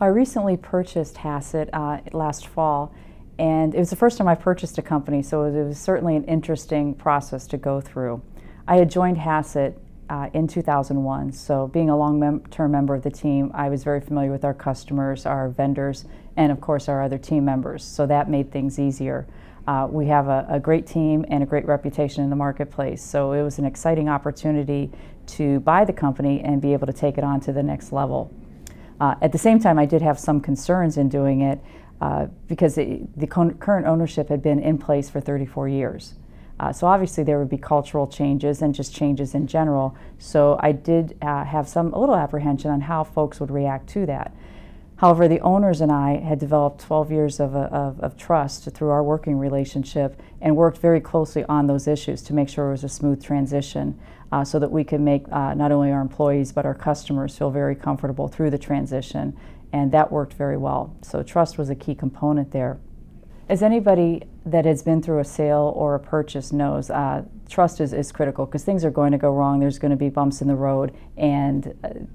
I recently purchased Hassett last fall, and it was the first time I purchased a company, so it was certainly an interesting process to go through. I had joined Hassett in 2001, so being a long-term member of the team, I was very familiar with our customers, our vendors, and of course our other team members, so that made things easier. We have a great team and a great reputation in the marketplace, so it was an exciting opportunity to buy the company and be able to take it on to the next level. At the same time, I did have some concerns in doing it because the current ownership had been in place for 34 years. So obviously there would be cultural changes and just changes in general. So I did have a little apprehension on how folks would react to that. However, the owners and I had developed 12 years of trust through our working relationship and worked very closely on those issues to make sure it was a smooth transition so that we could make not only our employees but our customers feel very comfortable through the transition, and that worked very well. So trust was a key component there. As anybody that has been through a sale or a purchase knows, trust is critical because things are going to go wrong, there's going to be bumps in the road, and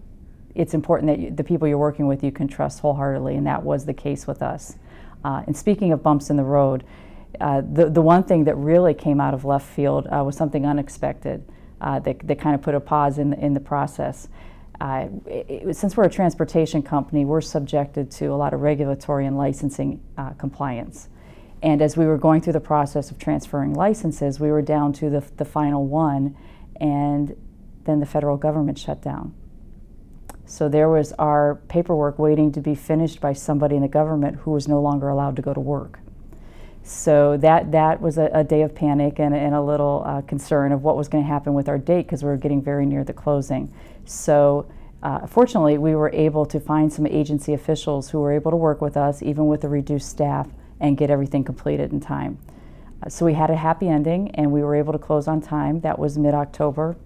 it's important that the people you're working with you can trust wholeheartedly, and that was the case with us. And speaking of bumps in the road, the one thing that really came out of left field was something unexpected that kind of put a pause in the process. Since we're a transportation company, we're subjected to a lot of regulatory and licensing compliance. And as we were going through the process of transferring licenses, we were down to the final one, and then the federal government shut down. So there was our paperwork waiting to be finished by somebody in the government who was no longer allowed to go to work. So that was a day of panic and a little concern of what was going to happen with our date because we were getting very near the closing. So fortunately, we were able to find some agency officials who were able to work with us, even with a reduced staff, and get everything completed in time. So we had a happy ending, and we were able to close on time. That was mid-October.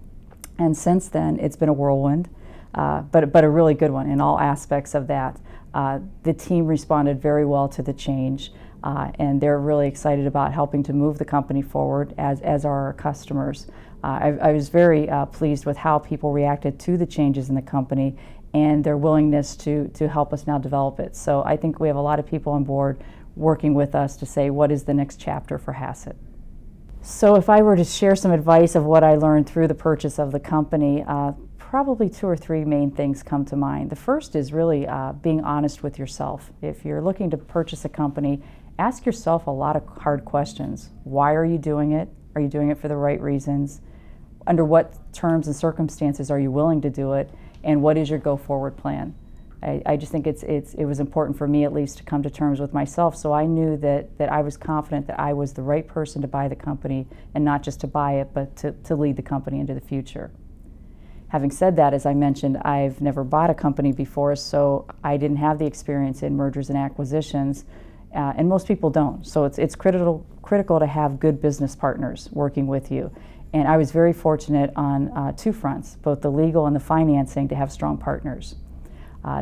And since then, it's been a whirlwind. But a really good one in all aspects of that. The team responded very well to the change, and they're really excited about helping to move the company forward, as are our customers. I was very pleased with how people reacted to the changes in the company and their willingness to help us now develop it. So I think we have a lot of people on board working with us to say, what is the next chapter for Hassett? So if I were to share some advice of what I learned through the purchase of the company, probably 2 or 3 main things come to mind. The first is really being honest with yourself. If you're looking to purchase a company, ask yourself a lot of hard questions. Why are you doing it? Are you doing it for the right reasons? Under what terms and circumstances are you willing to do it? And what is your go-forward plan? I just think it was important for me, at least, to come to terms with myself, so I knew that I was confident that I was the right person to buy the company, and not just to buy it, but to lead the company into the future. Having said that, as I mentioned, I've never bought a company before, so I didn't have the experience in mergers and acquisitions, and most people don't. So it's critical to have good business partners working with you. And I was very fortunate on 2 fronts, both the legal and the financing, to have strong partners.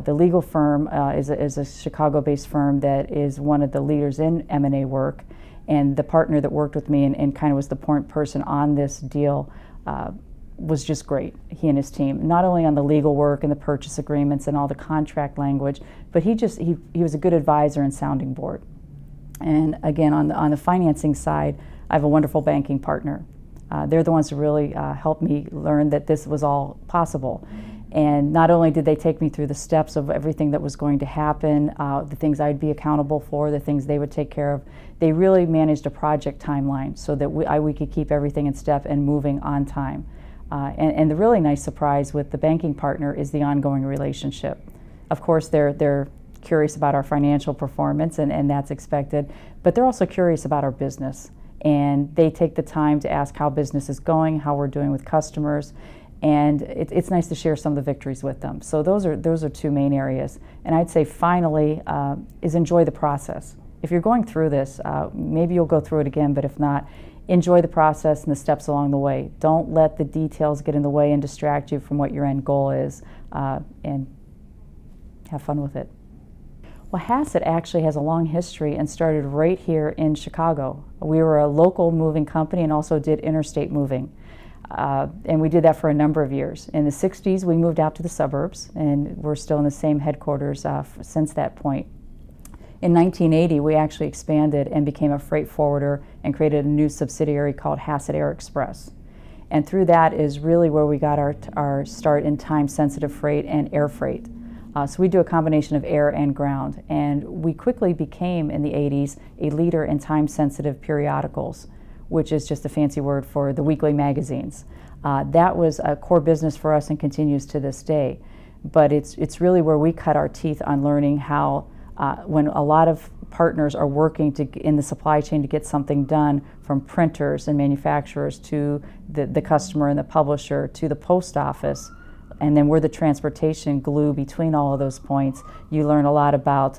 The legal firm is a Chicago-based firm that is one of the leaders in M&A work, and the partner that worked with me and kind of was the point person on this deal was just great, he and his team, not only on the legal work and the purchase agreements and all the contract language, but he was a good advisor and sounding board. And again, on the financing side, I have a wonderful banking partner. They're the ones who really helped me learn that this was all possible. And not only did they take me through the steps of everything that was going to happen, the things I'd be accountable for, the things they would take care of, they really managed a project timeline so that we could keep everything in step and moving on time. And the really nice surprise with the banking partner is the ongoing relationship. Of course, they're curious about our financial performance, and that's expected, but they're also curious about our business. And they take the time to ask how business is going, how we're doing with customers, and it's nice to share some of the victories with them. So those are 2 main areas. And I'd say finally is enjoy the process. If you're going through this, maybe you'll go through it again, but if not, enjoy the process and the steps along the way. Don't let the details get in the way and distract you from what your end goal is, and have fun with it. Well, Hassett actually has a long history and started right here in Chicago. We were a local moving company and also did interstate moving. And we did that for a number of years. In the 60s, we moved out to the suburbs, and we're still in the same headquarters since that point. In 1980, we actually expanded and became a freight forwarder and created a new subsidiary called Hassett Air Express. And through that is really where we got our start in time-sensitive freight and air freight. So we do a combination of air and ground. And we quickly became, in the 80s, a leader in time-sensitive periodicals, which is just a fancy word for the weekly magazines. That was a core business for us and continues to this day. But it's really where we cut our teeth on learning how, when a lot of partners are working in the supply chain to get something done, from printers and manufacturers to the customer and the publisher to the post office, and then we're the transportation glue between all of those points. You learn a lot about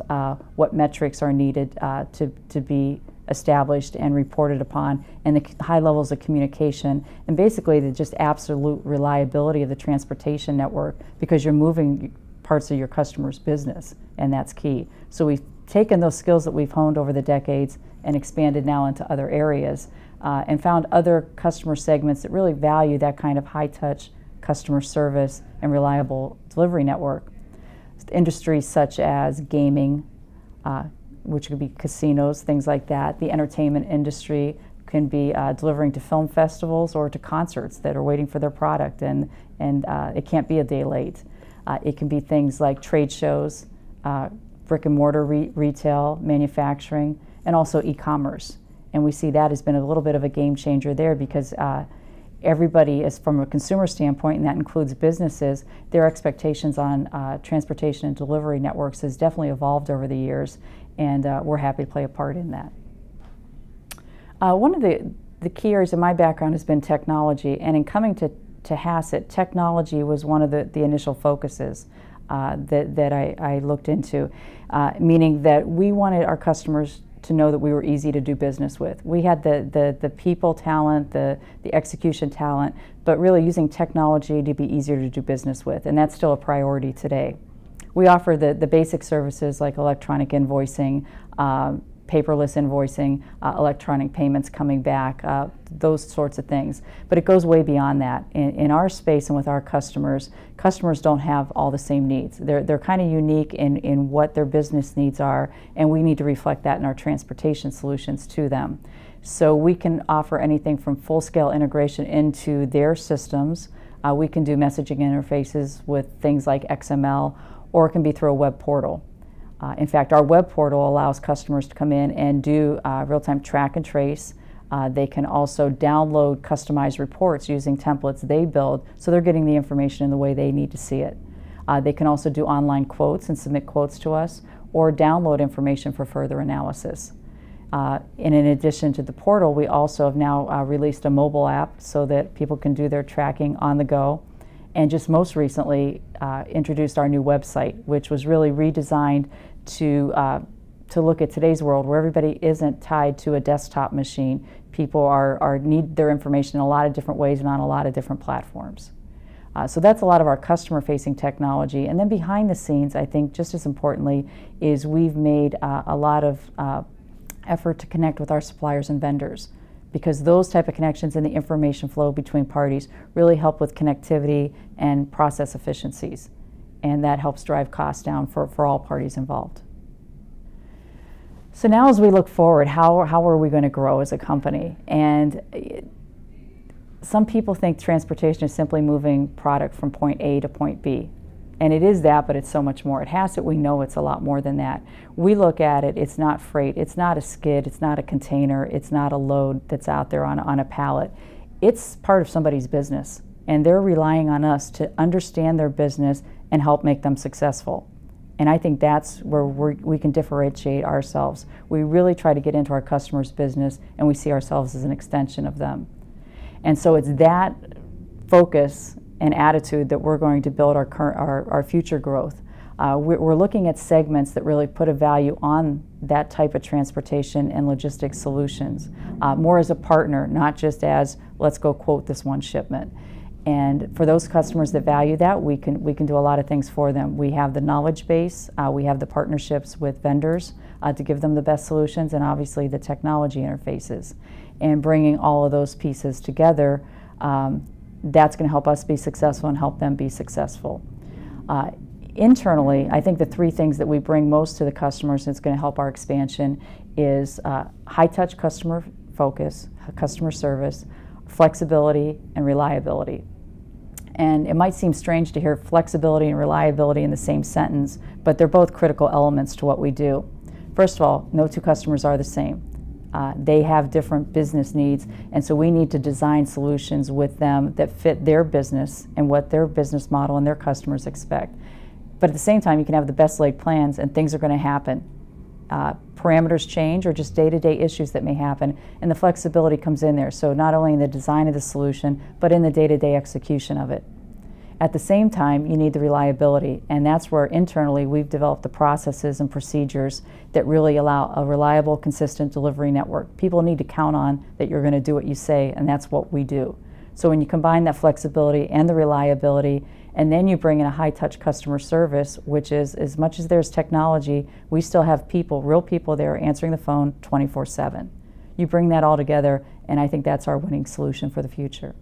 what metrics are needed to be established and reported upon, and the high levels of communication, and basically the just absolute reliability of the transportation network, because you're moving parts of your customer's business, and that's key. So we've taken those skills that we've honed over the decades and expanded now into other areas, and found other customer segments that really value that kind of high-touch customer service and reliable delivery network. Industries such as gaming, which could be casinos, things like that. The entertainment industry can be delivering to film festivals or to concerts that are waiting for their product, and it can't be a day late. It can be things like trade shows, brick and mortar retail, manufacturing, and also e-commerce. And we see that has been a little bit of a game changer there, because everybody is, from a consumer standpoint, and that includes businesses, their expectations on transportation and delivery networks has definitely evolved over the years, and we're happy to play a part in that. One of the key areas of my background has been technology, and in coming to Hassett, technology was one of the initial focuses that I looked into, meaning that we wanted our customers to know that we were easy to do business with. We had the people talent, the execution talent, but really using technology to be easier to do business with, and that's still a priority today. We offer the basic services like electronic invoicing, paperless invoicing, electronic payments coming back, those sorts of things. But it goes way beyond that. In our space and with our customers don't have all the same needs. They're kind of unique in what their business needs are, and we need to reflect that in our transportation solutions to them. So we can offer anything from full-scale integration into their systems. We can do messaging interfaces with things like XML, or it can be through a web portal. In fact, our web portal allows customers to come in and do real-time track and trace. They can also download customized reports using templates they build, so they're getting the information in the way they need to see it. They can also do online quotes and submit quotes to us, or download information for further analysis. And in addition to the portal, we also have now released a mobile app so that people can do their tracking on the go. And just most recently introduced our new website, which was really redesigned to look at today's world, where everybody isn't tied to a desktop machine. People need their information in a lot of different ways and on a lot of different platforms. So that's a lot of our customer-facing technology. And then behind the scenes, I think just as importantly, is we've made a lot of effort to connect with our suppliers and vendors, because those type of connections and the information flow between parties really help with connectivity and process efficiencies. And that helps drive costs down for all parties involved. So now as we look forward, how are we going to grow as a company? And some people think transportation is simply moving product from point A to point B. And it is that, but it's so much more. At Hassett, we know it's a lot more than that. We look at it, it's not freight, it's not a skid, it's not a container, it's not a load that's out there on a pallet. It's part of somebody's business, and they're relying on us to understand their business and help make them successful. And I think that's where we can differentiate ourselves. We really try to get into our customers' business, and we see ourselves as an extension of them. And so it's that focus and attitude that we're going to build our future growth. We're looking at segments that really put a value on that type of transportation and logistics solutions, more as a partner, not just as, let's go quote this one shipment. And for those customers that value that, we can do a lot of things for them. We have the knowledge base, we have the partnerships with vendors to give them the best solutions, and obviously the technology interfaces. And bringing all of those pieces together, that's going to help us be successful and help them be successful. Internally, I think the three things that we bring most to the customers and it's going to help our expansion is high-touch customer focus, customer service, flexibility, and reliability. And it might seem strange to hear flexibility and reliability in the same sentence, but they're both critical elements to what we do. First of all, no two customers are the same. They have different business needs, and so we need to design solutions with them that fit their business and what their business model and their customers expect. But at the same time, you can have the best laid plans and things are going to happen. Parameters change or just day-to-day issues that may happen, and the flexibility comes in there. So not only in the design of the solution, but in the day-to-day execution of it. At the same time, you need the reliability, and that's where internally we've developed the processes and procedures that really allow a reliable, consistent delivery network. People need to count on that you're going to do what you say, and that's what we do. So when you combine that flexibility and the reliability, and then you bring in a high-touch customer service, which is, as much as there's technology, we still have people, real people there answering the phone 24/7. You bring that all together, and I think that's our winning solution for the future.